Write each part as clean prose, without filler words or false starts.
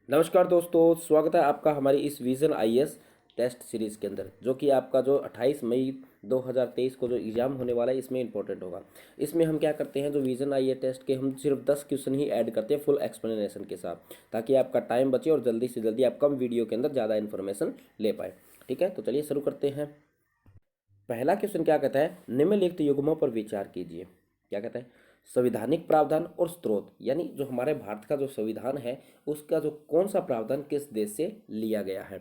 नमस्कार दोस्तों, स्वागत है आपका हमारी इस विजन आईएएस टेस्ट सीरीज़ के अंदर, जो कि आपका जो 28 मई 2023 को जो एग्ज़ाम होने वाला है इसमें इंपॉर्टेंट होगा। इसमें हम क्या करते हैं, जो विजन आईएएस टेस्ट के हम सिर्फ 10 क्वेश्चन ही ऐड करते हैं फुल एक्सप्लेनेशन के साथ, ताकि आपका टाइम बचे और जल्दी से जल्दी आप कम वीडियो के अंदर ज़्यादा इन्फॉर्मेशन ले पाए। ठीक है, तो चलिए शुरू करते हैं। पहला क्वेश्चन क्या कहता है, निम्नलिखित युग्मों पर विचार कीजिए। क्या कहता है, संवैधानिक प्रावधान और स्रोत, यानी जो हमारे भारत का जो संविधान है उसका जो कौन सा प्रावधान किस देश से लिया गया है।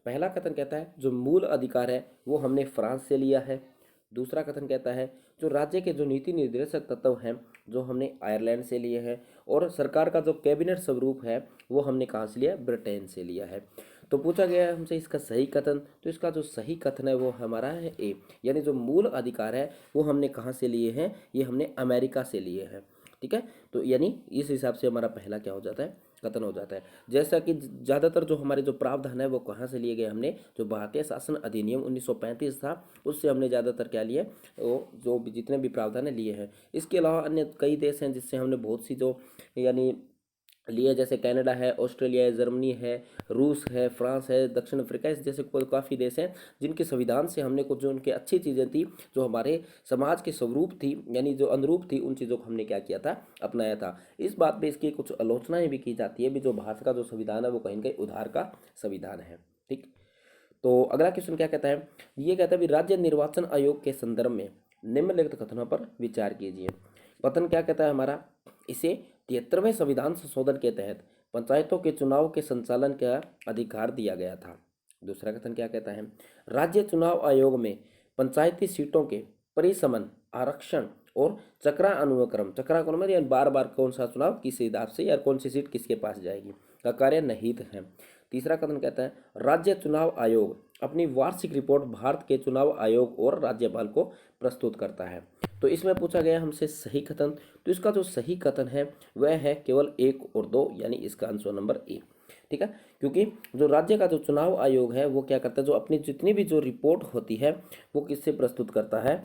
पहला कथन कहता है जो मूल अधिकार है वो हमने फ्रांस से लिया है। दूसरा कथन कहता है जो राज्य के जो नीति निर्देशक तत्व हैं जो हमने आयरलैंड से लिए हैं, और सरकार का जो कैबिनेट स्वरूप है वो हमने कहाँ से लिया, ब्रिटेन से लिया है। तो पूछा गया है हमसे इसका सही कथन, तो इसका जो सही कथन है वो हमारा है ए, यानी जो मूल अधिकार है वो हमने कहाँ से लिए हैं, ये हमने अमेरिका से लिए हैं। ठीक है, तो यानी इस हिसाब से हमारा पहला क्या हो जाता है, कथन हो जाता है। जैसा कि ज़्यादातर जो हमारे जो प्रावधान है वो कहाँ से लिए गए, हमने जो भारतीय शासन अधिनियम 1935 था उससे हमने ज़्यादातर क्या लिए, वो जो जितने भी प्रावधान है लिए हैं। इसके अलावा अन्य कई देश हैं जिससे हमने बहुत सी जो यानी लिए, जैसे कनाडा है, ऑस्ट्रेलिया है, जर्मनी है, रूस है, फ्रांस है, दक्षिण अफ्रीका, इस जैसे काफ़ी देश हैं जिनके संविधान से हमने कुछ जो उनकी अच्छी चीज़ें थी जो हमारे समाज के स्वरूप थी, यानी जो अनुरूप थी, उन चीज़ों को हमने क्या किया था, अपनाया था। इस बात पे इसकी कुछ आलोचनाएं भी की जाती है भी, जो भारत का जो संविधान है वो कहीं ना कहीं उधार का संविधान है। ठीक, तो अगला क्वेश्चन क्या कहता है, ये कहता है भी राज्य निर्वाचन आयोग के संदर्भ में निम्नलिखित कथनों पर विचार कीजिए। कथन क्या कहता है हमारा, इसे 73वें संविधान संशोधन के तहत पंचायतों के चुनाव के संचालन का अधिकार दिया गया था। दूसरा कथन क्या कहता है, राज्य चुनाव आयोग में पंचायती सीटों के परिसमन, आरक्षण और चक्रानुक्रम यानी बार बार कौन सा चुनाव किस हिसाब से या कौन सी सीट किसके पास जाएगी का कार्य निहित है। तीसरा कथन कहता है राज्य चुनाव आयोग अपनी वार्षिक रिपोर्ट भारत के चुनाव आयोग और राज्यपाल को प्रस्तुत करता है। तो इसमें पूछा गया हमसे सही कथन, तो इसका जो सही कथन है वह है केवल 1 और 2, यानी इसका आंसर नंबर ए। ठीक है, क्योंकि जो राज्य का जो चुनाव आयोग है वो क्या करता है, जो अपनी जितनी भी जो रिपोर्ट होती है वो किससे प्रस्तुत करता है,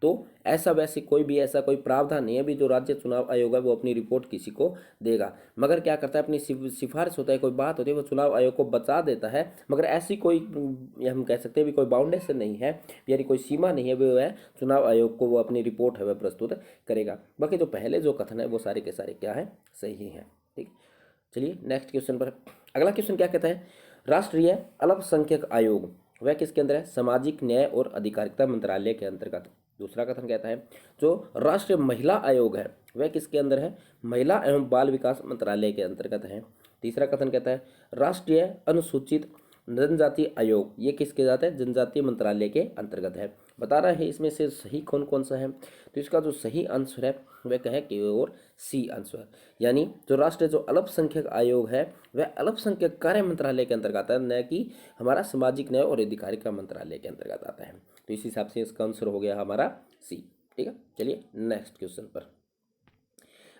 तो ऐसा वैसे कोई भी ऐसा कोई प्रावधान नहीं है भी जो राज्य चुनाव आयोग है वो अपनी रिपोर्ट किसी को देगा, मगर क्या करता है अपनी सिफारिश होता है, कोई बात होती है वो चुनाव आयोग को बता देता है, मगर ऐसी कोई ये हम कह सकते हैं भी कोई बाउंडेशन नहीं है, यानी कोई सीमा नहीं है, वो है चुनाव आयोग को वो अपनी रिपोर्ट है वह प्रस्तुत करेगा। बाकी जो पहले जो कथन है वो सारे के सारे क्या है, सही है। ठीक, चलिए नेक्स्ट क्वेश्चन पर। अगला क्वेश्चन क्या कहता है, राष्ट्रीय अल्पसंख्यक आयोग वह किसके अंदर है, सामाजिक न्याय और अधिकारिता मंत्रालय के अंतर्गत। दूसरा कथन कहता है जो राष्ट्रीय महिला आयोग है वह किसके अंदर है, महिला एवं बाल विकास मंत्रालय के अंतर्गत है। तीसरा कथन कहता है राष्ट्रीय अनुसूचित जनजाति आयोग ये किसके जाता है, जनजातीय मंत्रालय के अंतर्गत है। बता रहा है इसमें से सही कौन कौन सा है, तो इसका जो सही आंसर है वह कहे कि और सी आंसर, यानी जो राष्ट्रीय जो अल्पसंख्यक आयोग है वह अल्पसंख्यक कार्य मंत्रालय के अंतर्गत आता है, न कि हमारा सामाजिक न्याय और अधिकारिता मंत्रालय के अंतर्गत आता है। तो इस हिसाब से इसका आंसर हो गया हमारा सी। ठीक है, चलिए नेक्स्ट क्वेश्चन पर।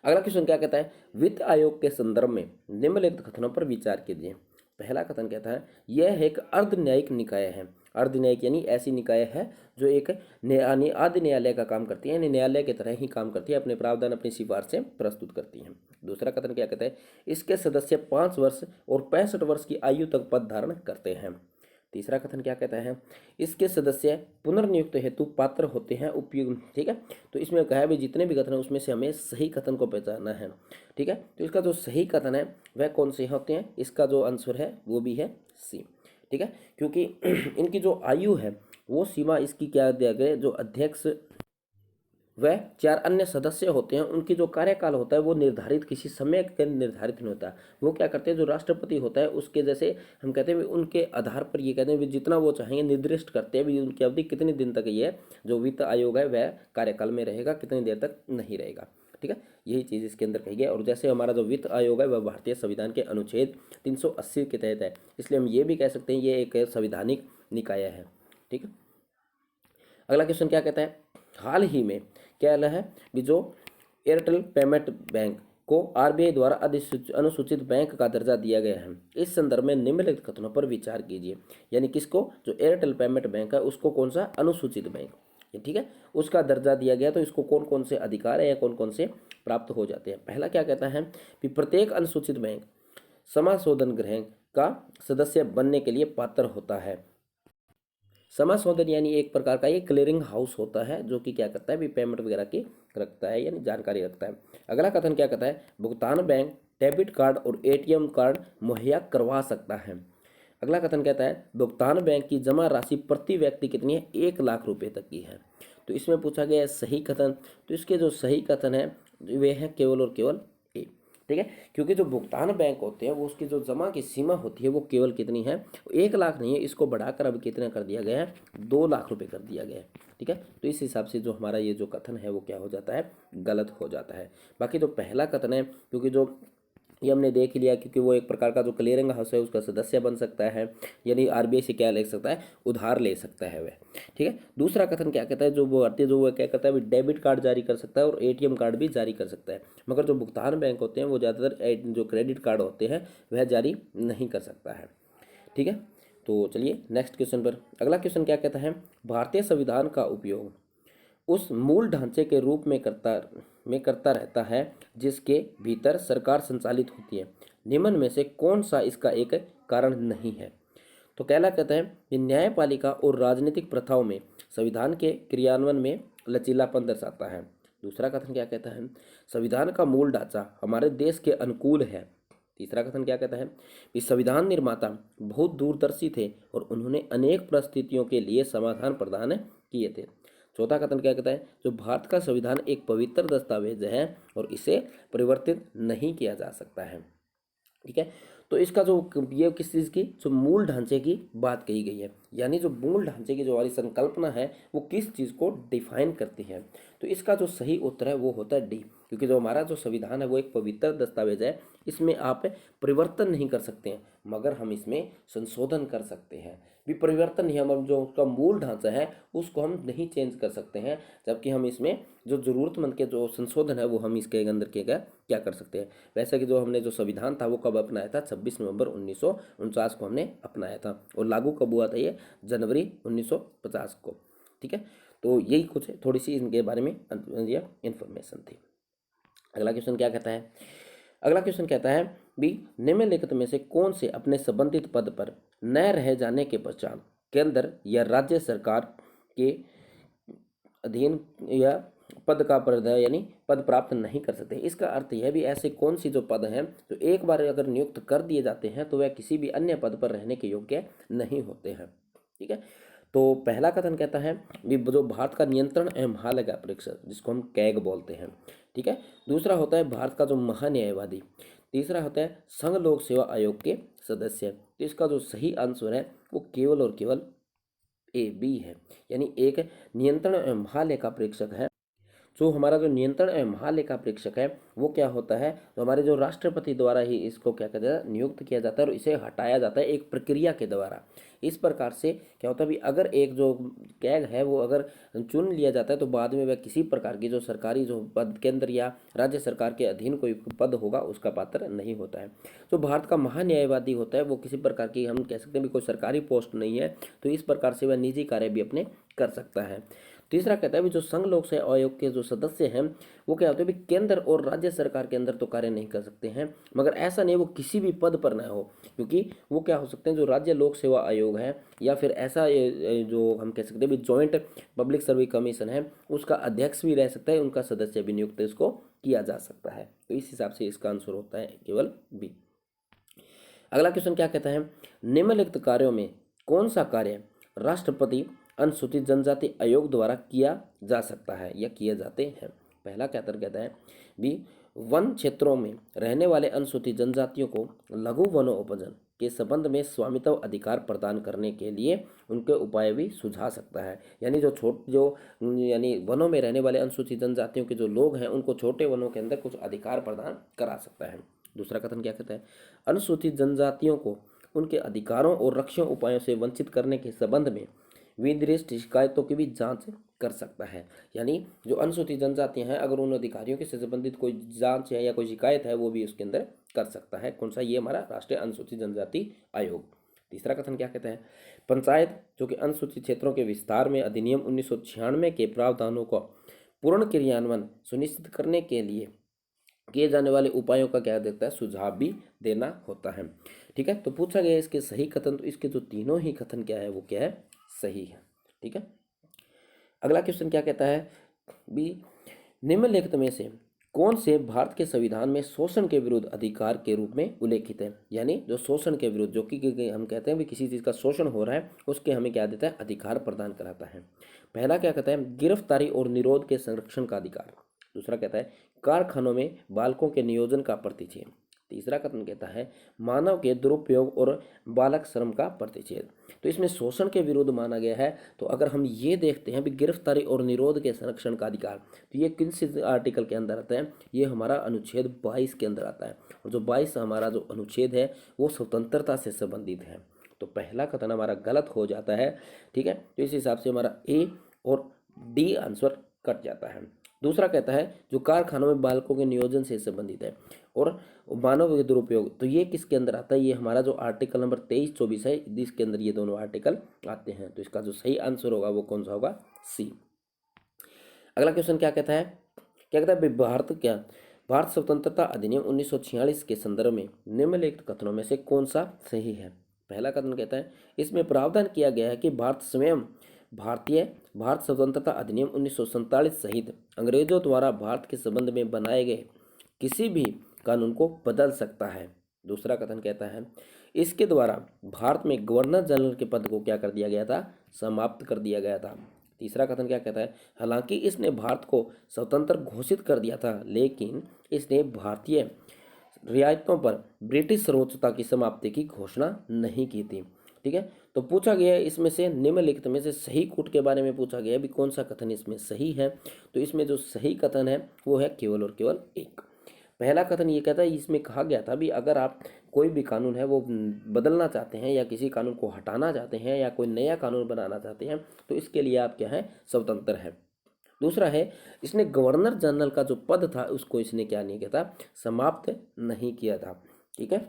अगला क्वेश्चन क्या कहता है, वित्त आयोग के संदर्भ में निम्नलिखित कथनों पर विचार कीजिए। पहला कथन कहता है यह एक अर्ध न्यायिक निकाय है। अर्ध न्यायिक यानी ऐसी निकाय है जो एक आदि न्यायालय का काम करती है, यानी न्यायालय की तरह ही काम करती है, अपने प्रावधान अपनी सिफारिशें प्रस्तुत करती हैं। दूसरा कथन क्या कहता है, इसके सदस्य 5 वर्ष और 65 वर्ष की आयु तक पद धारण करते हैं। तीसरा कथन क्या कहता है, इसके सदस्य पुनर्नियुक्त हेतु पात्र होते हैं उपयुक्त। ठीक है, तो इसमें कहा है भी जितने भी कथन है उसमें से हमें सही कथन को पहचानना है। ठीक है, तो इसका जो सही कथन है वह कौन से होते हैं, इसका जो आंसर है वो भी है सी। ठीक है, क्योंकि इनकी जो आयु है वो सीमा इसकी क्या दिया गया, जो अध्यक्ष वह 4 अन्य सदस्य होते हैं उनकी जो कार्यकाल होता है वो निर्धारित किसी समय के निर्धारित नहीं होता। वो क्या करते हैं, जो राष्ट्रपति होता है उसके जैसे हम कहते हैं भी उनके आधार पर ये कहते हैं भी जितना वो चाहेंगे निर्दिष्ट करते हैं भी उनकी अवधि कितने दिन तक ये जो वित्त आयोग है वह कार्यकाल में रहेगा, कितनी देर तक नहीं रहेगा। ठीक है, यही चीज़ इसके अंदर कही गई। और जैसे हमारा जो वित्त आयोग है वह भारतीय संविधान के अनुच्छेद 380 के तहत है, इसलिए हम ये भी कह सकते हैं ये एक संवैधानिक निकाय है। ठीक है, अगला क्वेश्चन क्या कहता है, हाल ही में क्या है कि जो एयरटेल पेमेंट बैंक को आरबीआई द्वारा अनुसूचित बैंक का दर्जा दिया गया है, इस संदर्भ में निम्नलिखित कथनों पर विचार कीजिए। यानी किसको, जो एयरटेल पेमेंट बैंक है उसको कौन सा अनुसूचित बैंक, ठीक है, उसका दर्जा दिया गया, तो इसको कौन कौन से अधिकार है या कौन कौन से प्राप्त हो जाते हैं। पहला क्या कहता है कि प्रत्येक अनुसूचित बैंक समाशोधन गृह का सदस्य बनने के लिए पात्र होता है। समाशोधन यानी एक प्रकार का ये क्लियरिंग हाउस होता है जो कि क्या करता है भी पेमेंट वगैरह की रखता है यानी जानकारी रखता है। अगला कथन क्या कहता है, भुगतान बैंक डेबिट कार्ड और एटीएम कार्ड मुहैया करवा सकता है। अगला कथन कहता है भुगतान बैंक की जमा राशि प्रति व्यक्ति कितनी है, 1 लाख रुपए तक की है। तो इसमें पूछा गया है सही कथन, तो इसके जो सही कथन है वे हैं केवल और केवल ए। ठीक है, क्योंकि जो भुगतान बैंक होते हैं वो उसकी जो जमा की सीमा होती है वो केवल कितनी है, 1 लाख नहीं है, इसको बढ़ाकर अब कितना कर दिया गया है, 2 लाख रुपए कर दिया गया है। ठीक है, तो इस हिसाब से जो हमारा ये जो कथन है वो क्या हो जाता है, गलत हो जाता है। बाकी जो पहला कथन है, क्योंकि जो ये हमने देख ही लिया, क्योंकि वो एक प्रकार का जो क्लियरिंग हाउस है उसका सदस्य बन सकता है, यानी आरबीआई से क्या ले सकता है, उधार ले सकता है वह। ठीक है, दूसरा कथन क्या कहता है, जो वो भारतीय जो वो क्या कहता है डेबिट कार्ड जारी कर सकता है और एटीएम कार्ड भी जारी कर सकता है, मगर जो भुगतान बैंक होते हैं वो ज़्यादातर जो क्रेडिट कार्ड होते हैं वह जारी नहीं कर सकता है। ठीक है, तो चलिए नेक्स्ट क्वेश्चन पर। अगला क्वेश्चन क्या कहता है, भारतीय संविधान का उपयोग उस मूल ढांचे के रूप में करता रहता है जिसके भीतर सरकार संचालित होती है, निम्न में से कौन सा इसका एक कारण नहीं है। तो कहला कहता है कि न्यायपालिका और राजनीतिक प्रथाओं में संविधान के क्रियान्वयन में लचीलापन दर्शाता है। दूसरा कथन क्या कहता है, संविधान का मूल ढांचा हमारे देश के अनुकूल है। तीसरा कथन क्या कहता है कि संविधान निर्माता बहुत दूरदर्शी थे और उन्होंने अनेक परिस्थितियों के लिए समाधान प्रदान किए थे। चौथा कथन क्या कहता है, जो भारत का संविधान एक पवित्र दस्तावेज है और इसे परिवर्तित नहीं किया जा सकता है। ठीक है, तो इसका जो ये किस चीज़ की, जो मूल ढांचे की बात कही गई है, यानी जो मूल ढांचे की जो हमारी संकल्पना है वो किस चीज़ को डिफाइन करती है। तो इसका जो सही उत्तर है वो होता है डी, क्योंकि जो हमारा जो संविधान है वो एक पवित्र दस्तावेज है, इसमें आप परिवर्तन नहीं कर सकते हैं मगर हम इसमें संशोधन कर सकते हैं। भी परिवर्तन नहीं, हम जो उसका मूल ढांचा है उसको हम नहीं चेंज कर सकते हैं, जबकि हम इसमें जो ज़रूरतमंद के जो संशोधन है वो हम इसके अंदर के क्या कर सकते हैं। वैसे कि जो हमने जो संविधान था वो कब अपनाया था, 26 नवंबर 1949 को हमने अपनाया था, और लागू कब हुआ था, ये जनवरी 1950 को। ठीक है, तो यही कुछ थोड़ी सी इनके बारे में इंफॉर्मेशन थी। अगला क्वेश्चन क्या कहता है, अगला क्वेश्चन कहता है भी निम्नलिखित में से कौन से अपने संबंधित पद पर न रह जाने के पश्चात केंद्र या राज्य सरकार के अधीन या पद का यानी पद प्राप्त नहीं कर सकते। इसका अर्थ यह भी ऐसे कौन सी जो पद हैं तो एक बार अगर नियुक्त कर दिए जाते हैं तो वह किसी भी अन्य पद पर रहने के योग्य नहीं होते हैं। ठीक है, तो पहला कथन कहता है कि जो भारत का नियंत्रण एवं महालेखा परीक्षक जिसको हम कैग बोलते हैं। ठीक है, दूसरा होता है भारत का जो महान्यायवादी। तीसरा होता है संघ लोक सेवा आयोग के सदस्य। तो इसका जो सही आंसर है वो केवल और केवल ए बी है, यानी एक नियंत्रण एवं महालेखा परीक्षक है। जो हमारा जो नियंत्रण एवं महालेखा परीक्षक है वो क्या होता है, तो हमारे जो राष्ट्रपति द्वारा ही इसको क्या कहते हैं नियुक्त किया जाता है और इसे हटाया जाता है एक प्रक्रिया के द्वारा। इस प्रकार से क्या होता है भी अगर एक जो कैग है वो अगर चुन लिया जाता है तो बाद में वह किसी प्रकार की जो सरकारी जो पद केंद्र या राज्य सरकार के अधीन कोई पद होगा उसका पात्र नहीं होता है। जो भारत का महान्यायवादी होता है वो किसी प्रकार की हम कह सकते हैं भी कोई सरकारी पोस्ट नहीं है, तो इस प्रकार से वह निजी कार्य भी अपने कर सकता है। तीसरा कहता है भी जो संघ लोक सेवा आयोग के जो सदस्य हैं वो क्या होते हैं भी केंद्र और राज्य सरकार के अंदर तो कार्य नहीं कर सकते हैं, मगर ऐसा नहीं वो किसी भी पद पर ना हो, क्योंकि वो क्या हो सकते हैं जो राज्य लोक सेवा आयोग है या फिर ऐसा जो हम कह सकते हैं भी जॉइंट पब्लिक सर्विस कमीशन है उसका अध्यक्ष भी रह सकता है, उनका सदस्य भी नियुक्त इसको किया जा सकता है। तो इस हिसाब से इसका आंसर होता है केवल बी। अगला क्वेश्चन क्या कहता है, निम्नलिखित कार्यों में कौन सा कार्य राष्ट्रपति अनुसूचित जनजाति आयोग द्वारा किया जा सकता है या किए जाते हैं। पहला क्या कहता है भी वन क्षेत्रों में रहने वाले अनुसूचित जनजातियों को लघु वनोपजन के संबंध में स्वामित्व अधिकार प्रदान करने के लिए उनके उपाय भी सुझा सकता है, यानी यानी वनों में रहने वाले अनुसूचित जनजातियों के जो लोग हैं उनको छोटे वनों के अंदर कुछ अधिकार प्रदान करा सकता है। दूसरा कथन क्या कहता है, अनुसूचित जनजातियों को उनके अधिकारों और रक्षा उपायों से वंचित करने के संबंध में विनिर्दिष्ट शिकायतों की भी जांच कर सकता है, यानी जो अनुसूचित जनजातियां हैं अगर उन अधिकारियों के से संबंधित कोई जांच है या कोई शिकायत है वो भी उसके अंदर कर सकता है। कौन सा, ये हमारा राष्ट्रीय अनुसूचित जनजाति आयोग। तीसरा कथन क्या कहता है, पंचायत जो कि अनुसूचित क्षेत्रों के विस्तार में अधिनियम 1996 के प्रावधानों का पूर्ण क्रियान्वयन सुनिश्चित करने के लिए किए जाने वाले उपायों का क्या देता है, सुझाव भी देना होता है। ठीक है, तो पूछा गया इसके सही कथन, तो इसके जो तीनों ही कथन क्या है वो क्या है, सही है। ठीक है, अगला क्वेश्चन क्या कहता है भी, निम्नलिखित में से कौन से भारत के संविधान में शोषण के विरुद्ध अधिकार के रूप में उल्लेखित है, यानी जो शोषण के विरुद्ध, जो कि हम कहते हैं भी किसी चीज़ का शोषण हो रहा है उसके हमें क्या देता है, अधिकार प्रदान कराता है। पहला क्या कहता है, गिरफ्तारी और निरोध के संरक्षण का अधिकार। दूसरा कहता है कारखानों में बालकों के नियोजन का प्रतिषेध। तीसरा कथन कहता है मानव के दुरुपयोग और बालक श्रम का प्रतिषेध। तो इसमें शोषण के विरुद्ध माना गया है, तो अगर हम ये देखते हैं भी गिरफ्तारी और निरोध के संरक्षण का अधिकार, तो ये किन से आर्टिकल के अंदर आता है, ये हमारा अनुच्छेद 22 के अंदर आता है। और जो 22 हमारा जो अनुच्छेद है वो स्वतंत्रता से संबंधित है। तो पहला कथन हमारा गलत हो जाता है। ठीक है, तो इस हिसाब से हमारा ए और डी आंसर कट जाता है। दूसरा कहता है जो कारखानों में बालकों के नियोजन से संबंधित है और मानव के दुरुपयोग, तो ये किसके अंदर आता है, ये हमारा जो आर्टिकल नंबर 23-24 है इसके अंदर ये दोनों आर्टिकल आते हैं। तो इसका जो सही आंसर होगा वो कौन सा होगा, सी। अगला क्वेश्चन क्या कहता है, क्या कहता है भारत स्वतंत्रता अधिनियम 1946 के संदर्भ में निम्नलिखित कथनों में से कौन सा सही है। पहला कथन कहता है इसमें प्रावधान किया गया है कि भारत स्वतंत्रता अधिनियम 1947 सहित अंग्रेजों द्वारा भारत के संबंध में बनाए गए किसी भी कानून को बदल सकता है। दूसरा कथन कहता है इसके द्वारा भारत में गवर्नर जनरल के पद को क्या कर दिया गया था, समाप्त कर दिया गया था। तीसरा कथन क्या कहता है हालांकि इसने भारत को स्वतंत्र घोषित कर दिया था, लेकिन इसने भारतीय रियायतों पर ब्रिटिश सर्वोच्चता की समाप्ति की घोषणा नहीं की थी। ठीक है, तो पूछा गया है इसमें से निम्नलिखित में से सही कूट के बारे में पूछा गया है भी कौन सा कथन इसमें सही है। तो इसमें जो सही कथन है वो है केवल और केवल एक। पहला कथन ये कहता है इसमें कहा गया था भी अगर आप कोई भी कानून है वो बदलना चाहते हैं या किसी कानून को हटाना चाहते हैं या कोई नया कानून बनाना चाहते हैं तो इसके लिए आप क्या है, स्वतंत्र है। दूसरा है इसने गवर्नर जनरल का जो पद था उसको इसने क्या नहीं किया था, समाप्त नहीं किया था। ठीक है,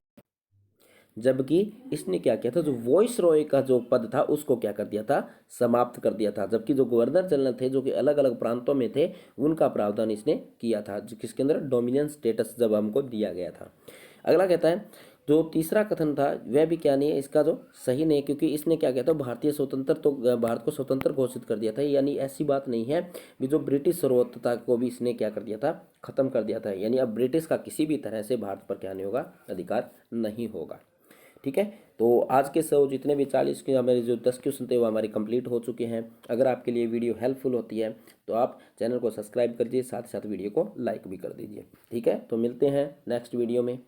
जबकि इसने क्या किया था, जो वॉइस रॉय का जो पद था उसको क्या कर दिया था, समाप्त कर दिया था। जबकि जो गवर्नर जनरल थे जो कि अलग अलग प्रांतों में थे उनका प्रावधान इसने किया था, जो किसके अंदर, डोमिनियन स्टेटस जब हमको दिया गया था। अगला कहता है जो तीसरा कथन था वह भी क्या नहीं है, इसका जो सही नहीं, क्योंकि इसने क्या किया था, भारत को स्वतंत्र घोषित कर दिया था, यानी ऐसी बात नहीं है भी जो ब्रिटिश सर्वोच्चता को भी इसने क्या कर दिया था, खत्म कर दिया था, यानी अब ब्रिटिश का किसी भी तरह से भारत पर क्या नहीं होगा, अधिकार नहीं होगा। ठीक है, तो आज के सौ जितने भी 40 के हमारे जो 10 क्वेश्चन थे वो हमारे कंप्लीट हो चुके हैं। अगर आपके लिए वीडियो हेल्पफुल होती है तो आप चैनल को सब्सक्राइब कर दीजिए, साथ ही साथ वीडियो को लाइक भी कर दीजिए। ठीक है, तो मिलते हैं नेक्स्ट वीडियो में।